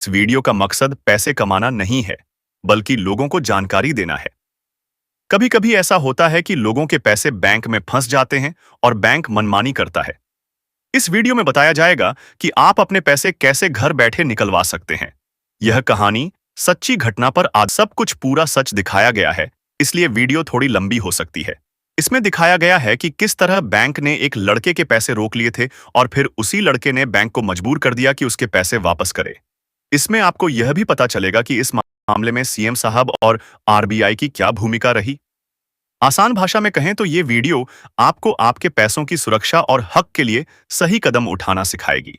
इस वीडियो का मकसद पैसे कमाना नहीं है, बल्कि लोगों को जानकारी देना है। कभी कभी ऐसा होता है कि लोगों के पैसे बैंक में फंस जाते हैं और बैंक मनमानी करता है। इस वीडियो में बताया जाएगा कि आप अपने पैसे कैसे घर बैठे निकलवा सकते हैं। यह कहानी सच्ची घटना पर आज सब कुछ पूरा सच दिखाया गया है, इसलिए वीडियो थोड़ी लंबी हो सकती है। इसमें दिखाया गया है कि किस तरह बैंक ने एक लड़के के पैसे रोक लिए थे और फिर उसी लड़के ने बैंक को मजबूर कर दिया कि उसके पैसे वापस करे। इसमें आपको यह भी पता चलेगा कि इस मामले में सीएम साहब और आरबीआई की क्या भूमिका रही। आसान भाषा में कहें तो ये वीडियो आपको आपके पैसों की सुरक्षा और हक के लिए सही कदम उठाना सिखाएगी।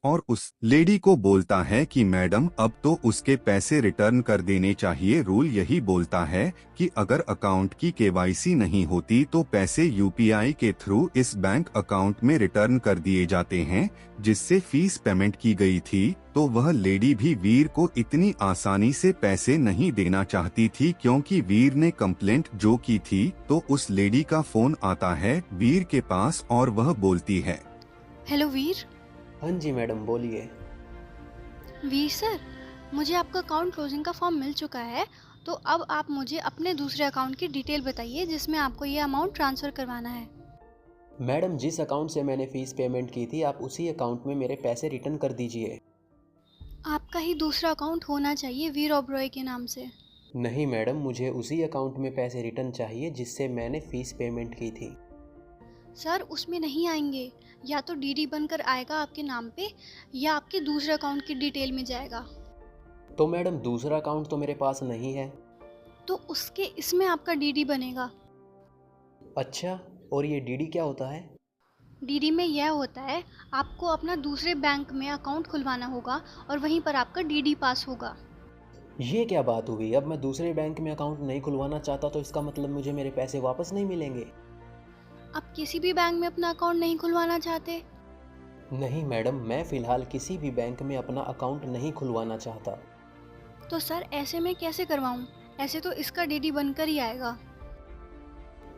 और उस लेडी को बोलता है कि मैडम अब तो उसके पैसे रिटर्न कर देने चाहिए। रूल यही बोलता है कि अगर अकाउंट की केवाईसी नहीं होती तो पैसे यूपीआई के थ्रू इस बैंक अकाउंट में रिटर्न कर दिए जाते हैं, जिससे फीस पेमेंट की गई थी। तो वह लेडी भी वीर को इतनी आसानी से पैसे नहीं देना चाहती थी, क्योंकि वीर ने कंप्लेंट जो की थी। तो उस लेडी का फोन आता है वीर के पास और वह बोलती है, हेलो वीर। हाँ जी मैडम, बोलिए। वीर सर, मुझे आपका अकाउंट क्लोजिंग का फॉर्म मिल चुका है, तो अब आप मुझे अपने दूसरे अकाउंट की डिटेल बताइए जिसमें आपको ये अमाउंट ट्रांसफ़र करवाना है। मैडम, जिस अकाउंट से मैंने फ़ीस पेमेंट की थी, आप उसी अकाउंट में मेरे पैसे रिटर्न कर दीजिए। आपका ही दूसरा अकाउंट होना चाहिए वीर ओबरॉय के नाम से। नहीं मैडम, मुझे उसी अकाउंट में पैसे रिटर्न चाहिए जिससे मैंने फ़ीस पेमेंट की थी। सर, उसमें नहीं आएंगे, या तो डीडी बनकर आएगा आपके नाम पे, या आपके दूसरे अकाउंट की डिटेल में जाएगा। तो मैडम, दूसरा अकाउंट तो मेरे पास नहीं है। तो उसके इसमें आपका डीडी बनेगा। अच्छा, और ये डीडी क्या होता है? डीडी में यह होता है, आपको अपना दूसरे बैंक में अकाउंट खुलवाना होगा और वहीं पर आपका डीडी पास होगा। ये क्या बात हुई? अब मैं दूसरे बैंक में अकाउंट नहीं खुलवाना चाहता तो इसका मतलब मुझे मेरे पैसे वापस नहीं मिलेंगे? आप किसी भी बैंक में अपना अकाउंट नहीं खुलवाना चाहते? नहीं मैडम, मैं फ़िलहाल किसी भी बैंक में अपना अकाउंट नहीं खुलवाना चाहता। तो सर, ऐसे में कैसे करवाऊँ? ऐसे तो इसका डीडी बनकर ही आएगा।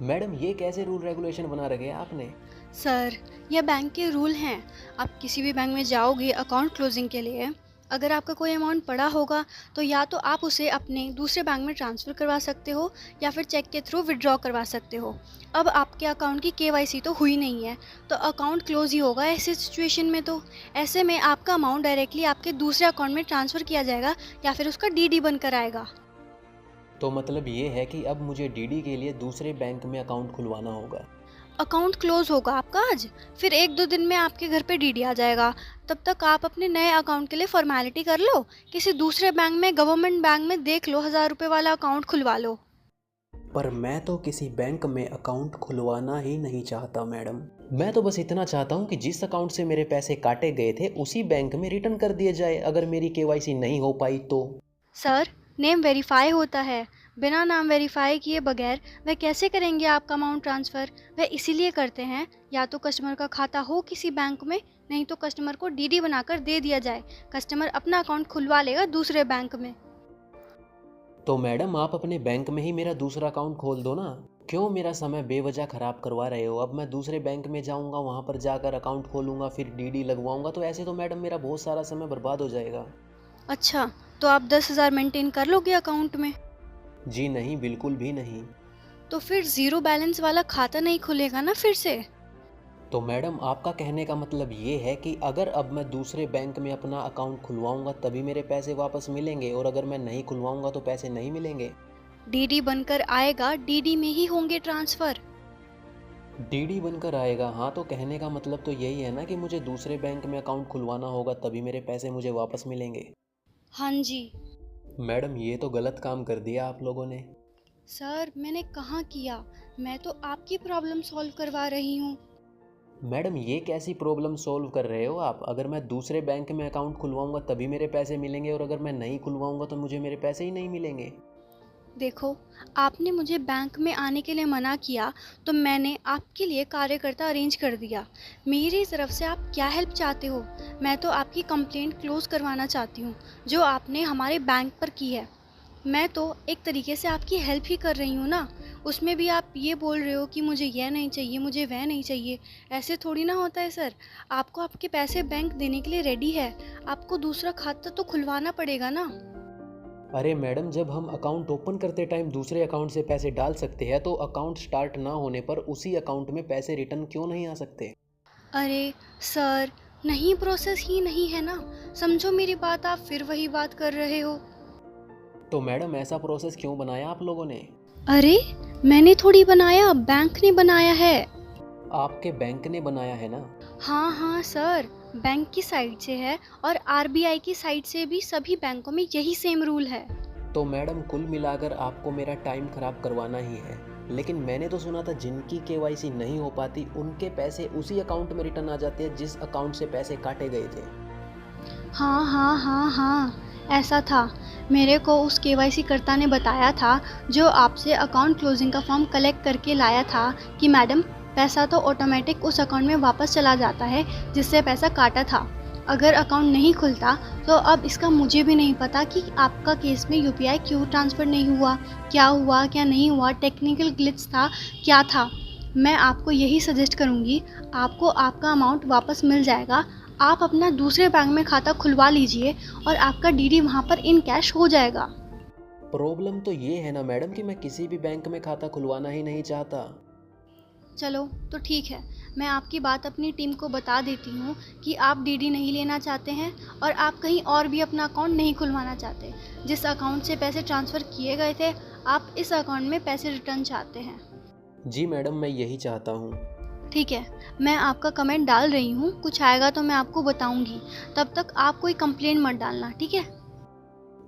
मैडम, ये कैसे रूल रेगुलेशन बना रखे हैं आपने? सर, यह बैंक के रूल हैं। आप किसी भी बैंक में जाओगे अकाउंट क्लोजिंग के लिए, अगर आपका कोई अमाउंट पड़ा होगा तो या तो आप उसे अपने दूसरे बैंक में ट्रांसफ़र करवा सकते हो या फिर चेक के थ्रू विड्रॉ करवा सकते हो। अब आपके अकाउंट की केवाईसी तो हुई नहीं है, तो अकाउंट क्लोज ही होगा ऐसे सिचुएशन में। तो ऐसे में आपका अमाउंट डायरेक्टली आपके दूसरे अकाउंट में ट्रांसफ़र किया जाएगा या फिर उसका डीडी बनकर आएगा। तो मतलब ये है कि अब मुझे डीडी के लिए दूसरे बैंक में अकाउंट खुलवाना होगा। अकाउंट क्लोज होगा आपका आज, फिर 1-2 दिन में आपके घर पे डीडी आ जाएगा। तब तक आप अपने नए अकाउंट के लिए फॉर्मेलिटी कर लो, किसी दूसरे बैंक में, गवर्नमेंट बैंक में देख लो, 1000 रुपये वाला अकाउंट खुलवा लो। पर मैं तो किसी बैंक में अकाउंट खुलवाना ही नहीं चाहता मैडम। मैं तो बस इतना चाहता हूँ कि जिस अकाउंट से मेरे पैसे काटे गए थे उसी बैंक में रिटर्न कर दिए जाए, अगर मेरी केवाईसी नहीं हो पाई तो। सर, नेम वेरीफाई होता है, बिना नाम वेरीफाई किए बगैर वह कैसे करेंगे आपका अमाउंट ट्रांसफ़र? वह इसीलिए करते हैं, या तो कस्टमर का खाता हो किसी बैंक में, नहीं तो कस्टमर को डीडी बनाकर दे दिया जाए, कस्टमर अपना अकाउंट खुलवा लेगा दूसरे बैंक में। तो मैडम, आप अपने बैंक में ही मेरा दूसरा अकाउंट खोल दो ना। क्यों मेरा समय बेवजह ख़राब करवा रहे हो? अब मैं दूसरे बैंक में जाऊंगा, वहाँ पर जाकर अकाउंट खोलूंगा, फिर डीडी लगवाऊंगा, तो ऐसे तो मैडम मेरा बहुत सारा समय बर्बाद हो जाएगा। अच्छा, तो आप 10,000 मेंटेन कर लोगे अकाउंट में? जी नहीं, बिल्कुल भी नहीं। तो फिर ज़ीरो बैलेंस वाला खाता नहीं खुलेगा ना फिर से? तो मैडम, आपका कहने का मतलब ये है कि अगर अब मैं दूसरे बैंक में अपना अकाउंट खुलवाऊंगा तभी मेरे पैसे वापस मिलेंगे, और अगर मैं नहीं खुलवाऊंगा तो पैसे नहीं मिलेंगे? डीडी बनकर आएगा, डीडी में ही होंगे ट्रांसफ़र। डीडी बनकर आएगा? हाँ, तो कहने का मतलब तो यही है ना कि मुझे दूसरे बैंक में अकाउंट खुलवाना होगा तभी मेरे पैसे मुझे वापस मिलेंगे। हाँ जी। मैडम, ये तो गलत काम कर दिया आप लोगों ने। सर, मैंने कहाँ किया, मैं तो आपकी प्रॉब्लम सॉल्व करवा रही हूँ। मैडम, ये कैसी प्रॉब्लम सॉल्व कर रहे हो आप? अगर मैं दूसरे बैंक में अकाउंट खुलवाऊंगा तभी मेरे पैसे मिलेंगे, और अगर मैं नहीं खुलवाऊंगा तो मुझे मेरे पैसे ही नहीं मिलेंगे। देखो, आपने मुझे बैंक में आने के लिए मना किया, तो मैंने आपके लिए कार्यकर्ता अरेंज कर दिया। मेरी तरफ से आप क्या हेल्प चाहते हो? मैं तो आपकी कंप्लेंट क्लोज़ करवाना चाहती हूँ, जो आपने हमारे बैंक पर की है। मैं तो एक तरीके से आपकी हेल्प ही कर रही हूँ ना। उसमें भी आप ये बोल रहे हो कि मुझे यह नहीं चाहिए, मुझे वह नहीं चाहिए। ऐसे थोड़ी ना होता है सर। आपको आपके पैसे बैंक देने के लिए रेडी है, आपको दूसरा खाता तो खुलवाना पड़ेगा ना। अरे मैडम, जब हम अकाउंट ओपन करते टाइम दूसरे अकाउंट से पैसे डाल सकते हैं तो अकाउंट स्टार्ट ना होने पर उसी अकाउंट में पैसे रिटर्न क्यों नहीं आ सकते? अरे सर, नहीं प्रोसेस ही नहीं है ना। समझो मेरी बात, आप फिर वही बात कर रहे हो। तो मैडम, ऐसा प्रोसेस क्यों बनाया आप लोगों ने? अरे मैंने थोड़ी बनाया, बैंक ने बनाया है। आपके बैंक ने बनाया है ना? हाँ हाँ सर, बैंक की साइड से है और आरबीआई की साइड से भी। सभी बैंकों में यही सेम रूल है। तो मैडम, कुल मिलाकर आपको मेरा टाइम खराब करवाना ही है। लेकिन मैंने तो सुना था जिनकी केवाईसी नहीं हो पाती उनके पैसे उसी अकाउंट में रिटर्न आ जाते हैं जिस अकाउंट से पैसे काटे गए थे। हाँ हाँ हाँ हाँ, ऐसा था। मेरे को उस केवाईसी कर्ता ने बताया था, जो आपसे अकाउंट क्लोजिंग का फॉर्म कलेक्ट करके लाया था, कि मैडम पैसा तो ऑटोमेटिक उस अकाउंट में वापस चला जाता है जिससे पैसा काटा था। अगर अकाउंट नहीं खुलता तो अब इसका मुझे भी नहीं पता कि आपका केस में यूपीआई क्यों ट्रांसफ़र नहीं हुआ, क्या नहीं हुआ, टेक्निकल ग्लिच था, क्या था। मैं आपको यही सजेस्ट करूँगी, आपको आपका अमाउंट वापस मिल जाएगा। आप अपना दूसरे बैंक में खाता खुलवा लीजिए और आपका डीडी वहाँ पर इन कैश हो जाएगा। प्रॉब्लम तो ये है ना मैडम कि मैं किसी भी बैंक में खाता खुलवाना ही नहीं चाहता। चलो तो ठीक है, मैं आपकी बात अपनी टीम को बता देती हूँ कि आप डीडी नहीं लेना चाहते हैं और आप कहीं और भी अपना अकाउंट नहीं खुलवाना चाहते। जिस अकाउंट से पैसे ट्रांसफ़र किए गए थे, आप इस अकाउंट में पैसे रिटर्न चाहते हैं। जी मैडम, मैं यही चाहता हूँ। ठीक है, मैं आपका कमेंट डाल रही हूँ, कुछ आएगा तो मैं आपको बताऊँगी। तब तक आप कोई कंप्लेंट मत डालना, ठीक है?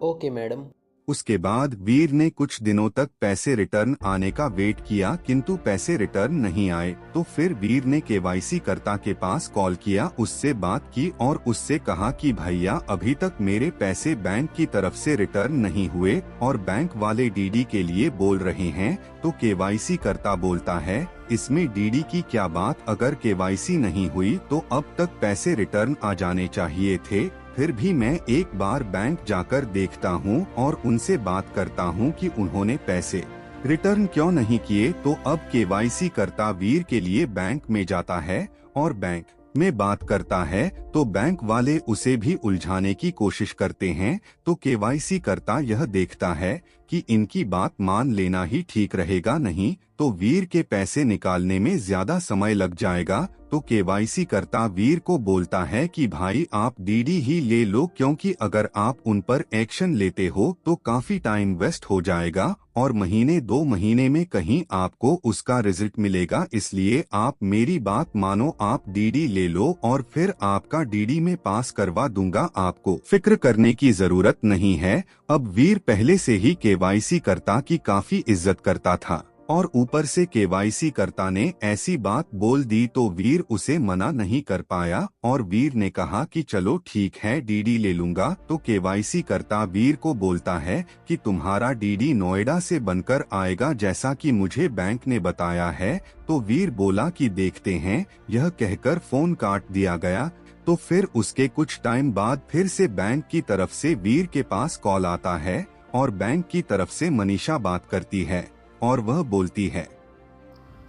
Okay madam. उसके बाद वीर ने कुछ दिनों तक पैसे रिटर्न आने का वेट किया, किंतु पैसे रिटर्न नहीं आए। तो फिर वीर ने केवाईसी कर्ता के पास कॉल किया, उससे बात की और उससे कहा कि भैया, अभी तक मेरे पैसे बैंक की तरफ से रिटर्न नहीं हुए और बैंक वाले डीडी के लिए बोल रहे हैं। तो केवाईसी कर्ता बोलता है, इसमें डीडी की क्या बात, अगर केवाईसी नहीं हुई तो अब तक पैसे रिटर्न आ जाने चाहिए थे। फिर भी मैं एक बार बैंक जाकर देखता हूँ और उनसे बात करता हूँ कि उन्होंने पैसे रिटर्न क्यों नहीं किए। तो अब केवाईसी कर्ता वीर के लिए बैंक में जाता है और बैंक में बात करता है, तो बैंक वाले उसे भी उलझाने की कोशिश करते हैं। तो केवाईसी कर्ता यह देखता है कि इनकी बात मान लेना ही ठीक रहेगा, नहीं तो वीर के पैसे निकालने में ज्यादा समय लग जाएगा। तो केवाईसी कर्ता वीर को बोलता है कि भाई, आप डीडी ही ले लो, क्योंकि अगर आप उन पर एक्शन लेते हो तो काफी टाइम वेस्ट हो जाएगा और महीने 2 महीने में कहीं आपको उसका रिजल्ट मिलेगा। इसलिए आप मेरी बात मानो, आप डीडी ले लो और फिर आपका डीडी में पास करवा दूंगा, आपको फिक्र करने की जरूरत नहीं है। अब वीर पहले से ही केवाईसी कर्ता की काफी इज्जत करता था और ऊपर से केवाईसी कर्ता ने ऐसी बात बोल दी तो वीर उसे मना नहीं कर पाया और वीर ने कहा कि चलो ठीक है, डीडी ले लूंगा। तो केवाईसी कर्ता वीर को बोलता है कि तुम्हारा डीडी नोएडा से बनकर आएगा, जैसा कि मुझे बैंक ने बताया है। तो वीर बोला कि देखते हैं। यह कहकर फोन काट दिया गया। तो फिर उसके कुछ टाइम बाद फिर से बैंक की तरफ से वीर के पास कॉल आता है और बैंक की तरफ से मनीषा बात करती है और वह बोलती है,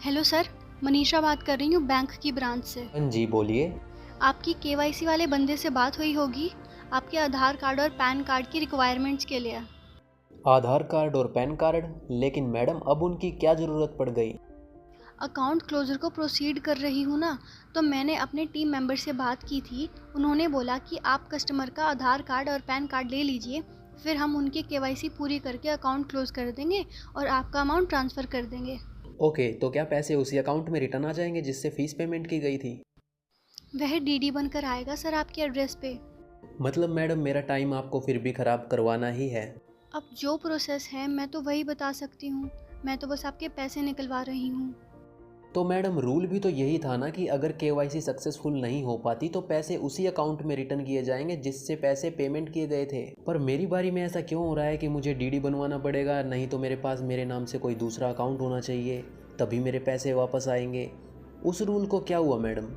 हेलो सर, मनीषा बात कर रही हूँ बैंक की ब्रांच से। हाँ जी, बोलिए। आपकी केवाईसी वाले बंदे से बात हुई होगी, आपके आधार कार्ड और पैन कार्ड की रिक्वायरमेंट्स के लिए। आधार कार्ड और पैन कार्ड? लेकिन मैडम, अब उनकी क्या ज़रूरत पड़ गई? अकाउंट क्लोजर को प्रोसीड कर रही हूँ ना, तो मैंने अपने टीम मेंबर से बात की थी। उन्होंने बोला कि आप कस्टमर का आधार कार्ड और पैन कार्ड ले लीजिए, फिर हम उनकी केवाईसी पूरी करके अकाउंट क्लोज कर देंगे और आपका अमाउंट ट्रांसफ़र कर देंगे। ओके, तो क्या पैसे उसी अकाउंट में रिटर्न आ जाएंगे जिससे फीस पेमेंट की गई थी? वह डीडी बनकर आएगा सर आपके एड्रेस पे। मतलब मैडम, मेरा टाइम आपको फिर भी ख़राब करवाना ही है। अब जो प्रोसेस है मैं तो वही बता सकती हूँ, मैं तो बस आपके पैसे निकलवा रही हूँ। तो मैडम, रूल भी तो यही था ना कि अगर केवाईसी सक्सेसफुल नहीं हो पाती तो पैसे उसी अकाउंट में रिटर्न किए जाएंगे जिससे पैसे पेमेंट किए गए थे। पर मेरी बारी में ऐसा क्यों हो रहा है कि मुझे डीडी बनवाना पड़ेगा? नहीं तो मेरे पास मेरे नाम से कोई दूसरा अकाउंट होना चाहिए, तभी मेरे पैसे वापस आएंगे। उस रूल को क्या हुआ मैडम?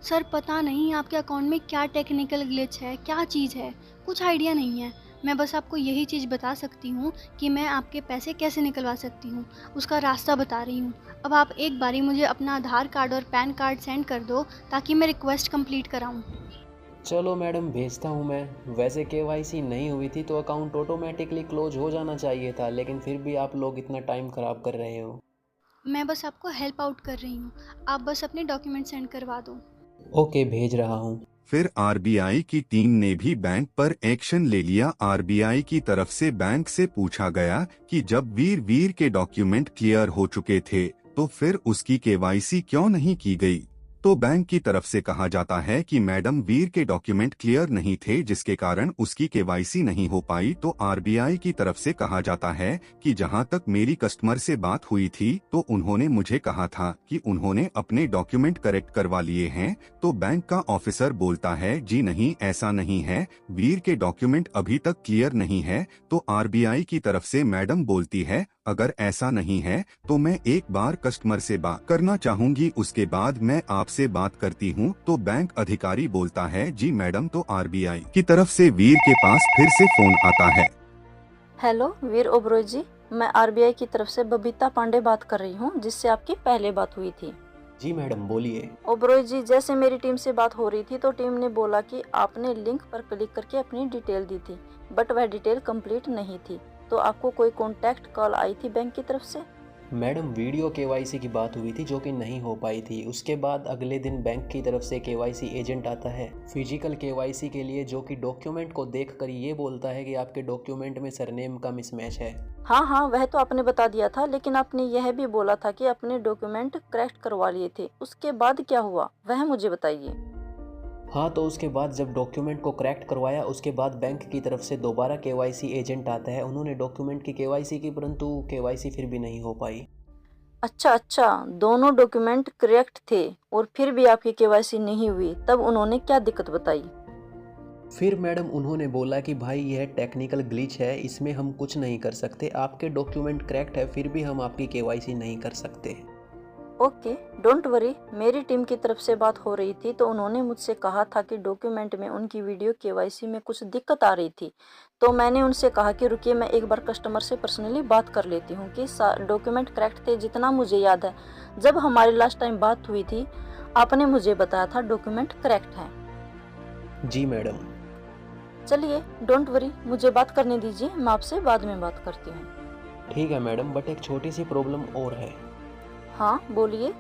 सर पता नहीं आपके अकाउंट में क्या टेक्निकल ग्लिच है, क्या चीज़ है, कुछ आइडिया नहीं है। मैं बस आपको यही चीज़ बता सकती हूँ कि मैं आपके पैसे कैसे निकलवा सकती हूँ, उसका रास्ता बता रही हूँ। अब आप एक बारी मुझे अपना आधार कार्ड और पैन कार्ड सेंड कर दो ताकि मैं रिक्वेस्ट कंप्लीट कराऊँ। चलो मैडम, भेजता हूँ मैं। वैसे केवाईसी नहीं हुई थी तो अकाउंट ऑटोमेटिकली क्लोज हो जाना चाहिए था, लेकिन फिर भी आप लोग इतना टाइम ख़राब कर रहे हो। मैं बस आपको हेल्प आउट कर रही हूँ, आप बस अपने डॉक्यूमेंट सेंड करवा दो। ओके, भेज रहा हूँ। फिर आरबीआई की टीम ने भी बैंक पर एक्शन ले लिया। आरबीआई की तरफ से बैंक से पूछा गया कि जब वीर के डॉक्यूमेंट क्लियर हो चुके थे तो फिर उसकी केवाईसी क्यों नहीं की गई। तो बैंक की तरफ से कहा जाता है कि मैडम वीर के डॉक्यूमेंट क्लियर नहीं थे जिसके कारण उसकी केवाईसी नहीं हो पाई। तो आरबीआई की तरफ से कहा जाता है कि जहां तक मेरी कस्टमर से बात हुई थी तो उन्होंने मुझे कहा था कि उन्होंने अपने डॉक्यूमेंट करेक्ट करवा लिए हैं। तो बैंक का ऑफिसर बोलता है जी नहीं, ऐसा नहीं है, वीर के डॉक्यूमेंट अभी तक क्लियर नहीं है। तो आरबीआई की तरफ से मैडम बोलती है अगर ऐसा नहीं है तो मैं एक बार कस्टमर से बात करना चाहूंगी, उसके बाद मैं आपसे बात करती हूं। तो बैंक अधिकारी बोलता है जी मैडम। तो आरबीआई की तरफ से वीर के पास फिर से फोन आता है। हेलो वीर ओबरॉय जी, मैं आरबीआई की तरफ से बबीता पांडे बात कर रही हूँ, जिससे आपकी पहले बात हुई थी। जी मैडम, बोलिए। ओबरॉय जी, जैसे मेरी टीम से बात हो रही थी तो टीम ने बोला कि आपने लिंक पर क्लिक करके अपनी डिटेल दी थी, बट वह डिटेल कंप्लीट नहीं थी। तो आपको कोई कॉन्टैक्ट कॉल आई थी बैंक की तरफ से? मैडम, वीडियो केवाईसी की बात हुई थी जो कि नहीं हो पाई थी। उसके बाद अगले दिन बैंक की तरफ से केवाईसी एजेंट आता है फिजिकल केवाईसी के लिए, जो कि डॉक्यूमेंट को देखकर ये बोलता है कि आपके डॉक्यूमेंट में सरनेम का मिसमैच है। हाँ, वह तो आपने बता दिया था, लेकिन आपने यह भी बोला था कि अपने डॉक्यूमेंट करेक्ट करवा लिए थे। उसके बाद क्या हुआ वह मुझे बताइए। हाँ, तो उसके बाद जब डॉक्यूमेंट को करेक्ट करवाया, उसके बाद बैंक की तरफ से दोबारा केवाईसी एजेंट आता है। उन्होंने डॉक्यूमेंट की केवाईसी की, परंतु केवाईसी फिर भी नहीं हो पाई। अच्छा, दोनों डॉक्यूमेंट करेक्ट थे और फिर भी आपकी केवाईसी नहीं हुई, तब उन्होंने क्या दिक्कत बताई? फिर मैडम उन्होंने बोला कि भाई यह टेक्निकल ग्लिच है, इसमें हम कुछ नहीं कर सकते। आपके डॉक्यूमेंट करेक्ट है फिर भी हम आपकी केवाईसी नहीं कर सकते। Okay, don't worry. मेरी टीम की तरफ से बात हो रही थी तो उन्होंने मुझसे कहा था कि डॉक्यूमेंट में उनकी वीडियो केवाईसी में कुछ दिक्कत आ रही थी। तो मैंने उनसे कहा कि रुकिए, मैं एक बार कस्टमर से पर्सनली बात कर लेती हूँ कि डॉक्यूमेंट करेक्ट थे। जितना मुझे याद है, जब हमारी लास्ट टाइम बात हुई थी आपने मुझे बताया था डॉक्यूमेंट करेक्ट हैं। जी मैडम। चलिए, डोंट वरी, मुझे बात करने दीजिए, मैं आपसे बाद में बात करती हूँ। ठीक है मैडम, बट एक छोटी सी प्रॉब्लम और है। हाँ, बोलिए।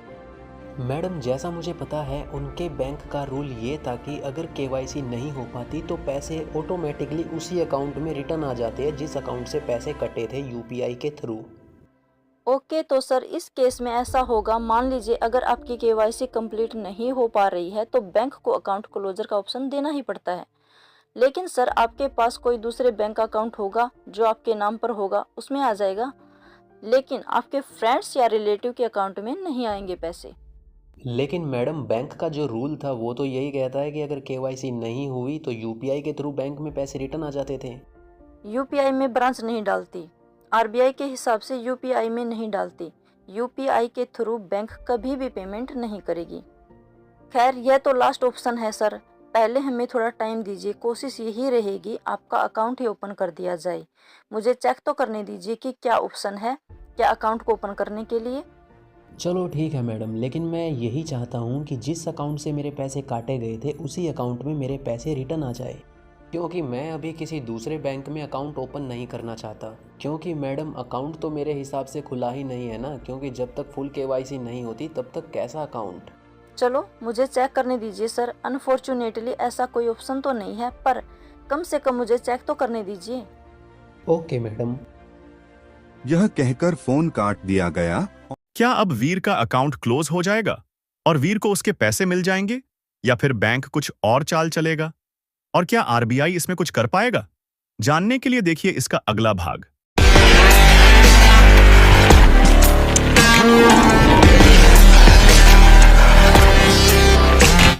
मैडम, जैसा मुझे पता है उनके बैंक का रूल ये था कि अगर केवाईसी नहीं हो पाती तो पैसे ऑटोमेटिकली उसी अकाउंट में रिटर्न आ जाते हैं जिस अकाउंट से पैसे कटे थे यूपीआई के थ्रू। ओके, तो सर इस केस में ऐसा होगा, मान लीजिए अगर आपकी केवाईसी कंप्लीट नहीं हो पा रही है तो बैंक को अकाउंट क्लोजर का ऑप्शन देना ही पड़ता है। लेकिन सर आपके पास कोई दूसरे बैंक अकाउंट होगा जो आपके नाम पर होगा, उसमें आ जाएगा, लेकिन आपके फ्रेंड्स या रिलेटिव के अकाउंट में नहीं आएंगे पैसे। लेकिन मैडम, बैंक का जो रूल था वो तो यही कहता है कि अगर केवाईसी नहीं हुई तो यूपीआई के थ्रू बैंक में पैसे रिटर्न आ जाते थे। यूपीआई में ब्रांच नहीं डालती, आरबीआई के हिसाब से यूपीआई में नहीं डालती। यूपीआई के थ्रू बैंक कभी भी पेमेंट नहीं करेगी। खैर, यह तो लास्ट ऑप्शन है सर, पहले हमें थोड़ा टाइम दीजिए। कोशिश यही रहेगी आपका अकाउंट ही ओपन कर दिया जाए। मुझे चेक तो करने दीजिए कि क्या ऑप्शन है, क्या अकाउंट को ओपन करने के लिए। चलो ठीक है मैडम, लेकिन मैं यही चाहता हूँ कि जिस अकाउंट से मेरे पैसे काटे गए थे उसी अकाउंट में मेरे पैसे रिटर्न आ जाए, क्योंकि मैं अभी किसी दूसरे बैंक में अकाउंट ओपन नहीं करना चाहता। क्योंकि मैडम, अकाउंट तो मेरे हिसाब से खुला ही नहीं है ना, क्योंकि जब तक फुल केवाईसी नहीं होती तब तक कैसा अकाउंट। चलो मुझे चेक करने दीजिए सर, अनफॉर्चुनेटली ऐसा कोई ऑप्शन तो नहीं है, पर कम से कम मुझे चेक तो करने दीजिए। Okay madam. यह कहकर फोन काट दिया गया। क्या अब वीर का अकाउंट क्लोज हो जाएगा और वीर को उसके पैसे मिल जाएंगे, या फिर बैंक कुछ और चाल चलेगा? और क्या आरबीआई इसमें कुछ कर पाएगा? जानने के लिए देखिए इसका अगला भाग।